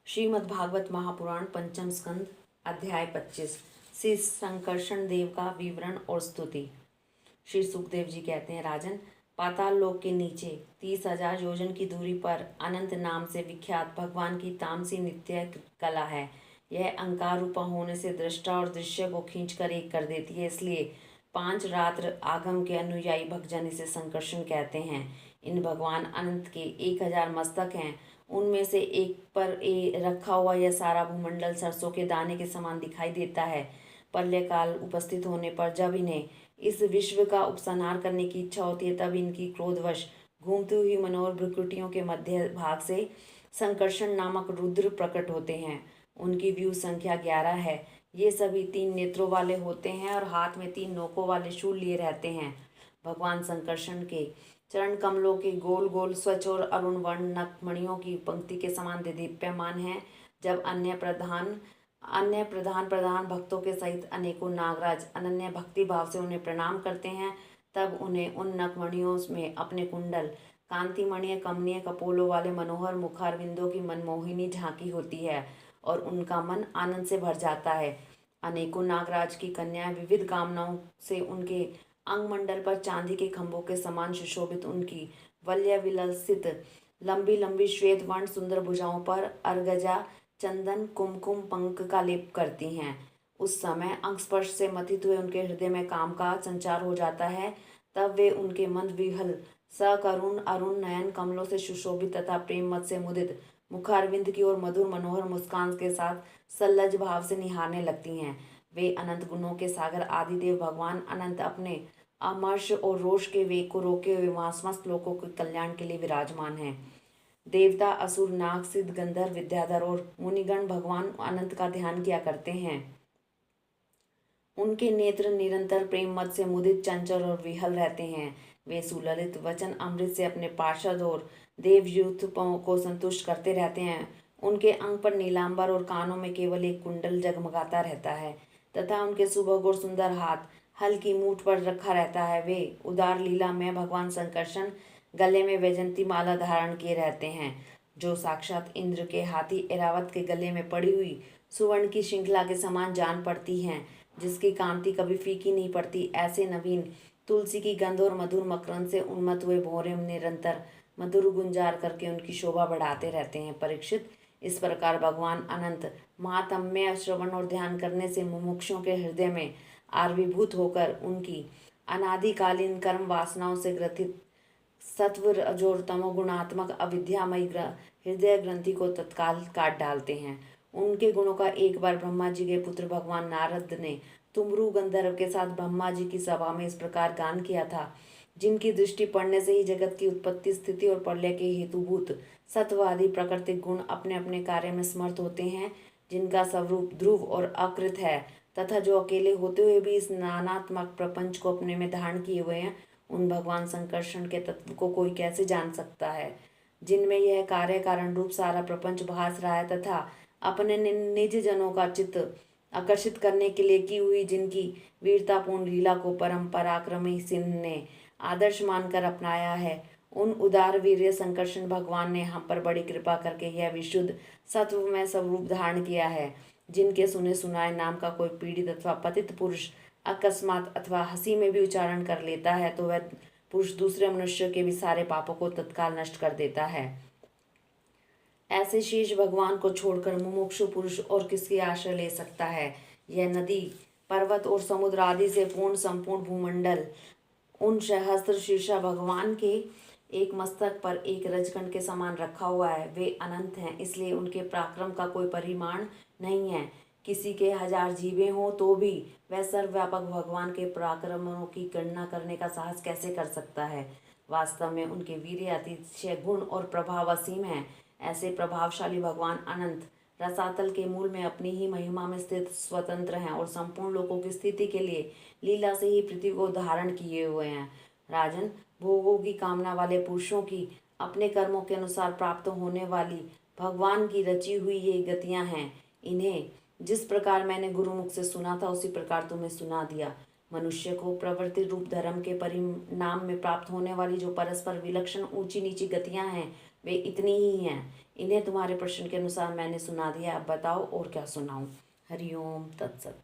श्रीमद् भागवत महापुराण पंचम स्कंद अध्याय 25 श्री संकर्षण देव का विवरण और स्तुति। श्री सुखदेव जी कहते हैं, राजन, पाताल लोक के नीचे 30,000 योजन की दूरी पर अनंत नाम से विख्यात भगवान की तामसी नित्य कला है। यह अंकार रूपा होने से दृष्टा और दृश्य को खींचकर एक कर देती है, इसलिए 5 रात्र आगम के अनुयायी भक्तजन इसे संकर्षण कहते हैं। इन भगवान अनंत के 1000 मस्तक हैं। उनमें से एक पर रखा हुआ यह सारा भूमंडल सरसों के दाने के समान दिखाई देता है। प्रलय काल उपस्थित होने पर जब इन्हें इस विश्व का उपसंहार करने की इच्छा होती है, तब इनकी क्रोधवश घूमती हुई मनोहर भ्रुकुटियों के मध्य भाग से संकर्षण नामक रुद्र प्रकट होते हैं। उनकी व्यूह संख्या 11 है। ये सभी 3 नेत्रों वाले होते हैं और हाथ में 3 नोकों वाले शूल लिए रहते हैं। भगवान संकर्षण के चरण कमलों के गोल गोल स्वच्छ और अरुण वर्ण नखमणियों की पंक्ति के समान दीप्यमान है। जब अन्य प्रधान भक्तों के सहित अनेकों नागराज अनन्य भक्ति भाव से उन्हें प्रणाम करते हैं, तब उन्हें उन नखमणियों में अपने कुंडल कांतिमणीय कमनीय कपोलों वाले मनोहर मुखारविंदों की मनमोहिनी झांकी होती है और उनका मन आनंद से भर जाता है। अनेकों नागराज की कन्याएं विविध कामनाओं से उनके अंगमंडल पर चांदी के खंभों के समान सुशोभित उनकी वल्य विलसित लंबी लंबी श्वेत वर्ण सुंदर भुजाओं पर अर्गजा चंदन कुमकुम पंख का लेप करती हैं। उस समय अंग स्पर्श से मथित हुए उनके हृदय में काम का संचार हो जाता है। तब वे उनके मंद विहल सकरुण अरुण नयन कमलों से सुशोभित तथा प्रेम मत से मुदित मुखारविंद की ओर मधुर मनोहर मुस्कान के साथ सल्लज भाव से निहारने लगती हैं। वे अनंत गुणों के सागर आदिदेव भगवान अनंत अपने अमर्ष और रोष के वेग को रोके हुए वहां समस्त लोगों के कल्याण के लिए विराजमान हैं। देवता असुर नाग सिद्ध गंधर्व विद्याधर और मुनिगण भगवान अनंत का ध्यान किया करते हैं। उनके नेत्र निरंतर प्रेम मत से मुदित चंचल और विहल रहते हैं। वे सुललित वचन अमृत से अपने पार्षद और देवयूथ को संतुष्ट करते रहते हैं। उनके अंग पर नीलांबर और कानों में केवल एक कुंडल जगमगाता रहता है तथा उनके सुभग और सुंदर हाथ हल्की मूठ पर रखा रहता है। वे उदार लीला में भगवान संकर्षण गले में वैजंती माला धारण किए रहते हैं, जो साक्षात इंद्र के हाथी ऐरावत के गले में पड़ी हुई सुवर्ण की श्रृंखला के समान जान पड़ती हैं, जिसकी कांति कभी फीकी नहीं पड़ती। ऐसे नवीन तुलसी की गंध और मधुर मकरंद से उन्मत्त हुए भौरे निरंतर मधुर गुंजार करके उनकी शोभा बढ़ाते रहते हैं। परीक्षित, इस प्रकार भगवान अनंत महात्म्य श्रवण और ध्यान करने से मुमुक्षुओं के हृदय में आविर्भूत होकर उनकी अनादिकालीन कर्म वासनाओं से ग्रथित सत्व रजो तमोगुणात्मक अविद्यामयी हृदय ग्रंथि को तत्काल काट डालते हैं। उनके गुणों का एक बार ब्रह्मा जी के पुत्र भगवान नारद ने तुमरु गंधर्व के साथ ब्रह्मा जी की सभा में इस प्रकार गान किया था, जिनकी दृष्टि पड़ने से ही जगत की उत्पत्ति स्थिति और प्रलय के हेतुभूत सत्वादि प्राकृतिक गुण अपने अपने कार्य में समर्थ होते हैं, जिनका स्वरूप ध्रुव और अकृत है तथा जो अकेले होते हुए भी इस नानात्मक प्रपंच को अपने में धारण किए हुए हैं, उन भगवान संकर्षण के तत्व को कोई कैसे जान सकता है, जिनमें यह कार्य कारण रूप सारा प्रपंच भास रहा है तथा अपने निज जनों का चित्त आकर्षित करने के लिए की हुई जिनकी वीरतापूर्ण लीला को परम पराक्रमी सिंह ने आदर्श मानकर अपनाया है, उन उदार वीर्य संकर्षण भगवान ने हम पर बड़ी कृपा करके यह विशुद्ध सत्व में स्वरूप धारण किया है, जिनके सुने सुनाए नाम का कोई पीड़ित अथवा पतित पुरुष अकस्मात अथवा हंसी में भी उच्चारण कर लेता है तो वह पुरुष दूसरे मनुष्य के भी सारे पापों को तत्काल नष्ट कर देता है। ऐसे शीश भगवान को छोड़कर मुमुक्षु पुरुष और किसकी आश्रय ले सकता है। यह नदी पर्वत और समुद्र आदि से पूर्ण संपूर्ण भूमंडल उन सहस्त्र शीर्षा भगवान के एक मस्तक पर एक रजकंड के समान रखा हुआ है। वे अनंत हैं, इसलिए उनके पराक्रम का कोई परिमाण नहीं है। किसी के 1000 जीवें हो तो भी वह सर्वव्यापक भगवान के पराक्रमों की गणना करने का साहस कैसे कर सकता है। वास्तव में उनके वीर्य अतिशय गुण और प्रभाव असीम है। ऐसे प्रभावशाली भगवान अनंत रसातल के मूल में अपनी ही महिमा में स्थित स्वतंत्र हैं और संपूर्ण लोगों की स्थिति के लिए लीला से ही पृथ्वी को धारण किए हुए हैं। राजन, भोगों की कामना वाले पुरुषों की अपने कर्मों के अनुसार प्राप्त होने वाली भगवान की रची हुई ये गतियां हैं। इन्हें जिस प्रकार मैंने गुरुमुख से सुना था उसी प्रकार तुम्हें सुना दिया। मनुष्य को प्रवृत्ति रूप धर्म के परिणाम में प्राप्त होने वाली जो परस्पर विलक्षण ऊंची नीची गतियां हैं, वे इतनी ही हैं। इन्हें तुम्हारे प्रश्न के अनुसार मैंने सुना दिया, अब बताओ और क्या सुनाऊं। हरिओम तत्सत।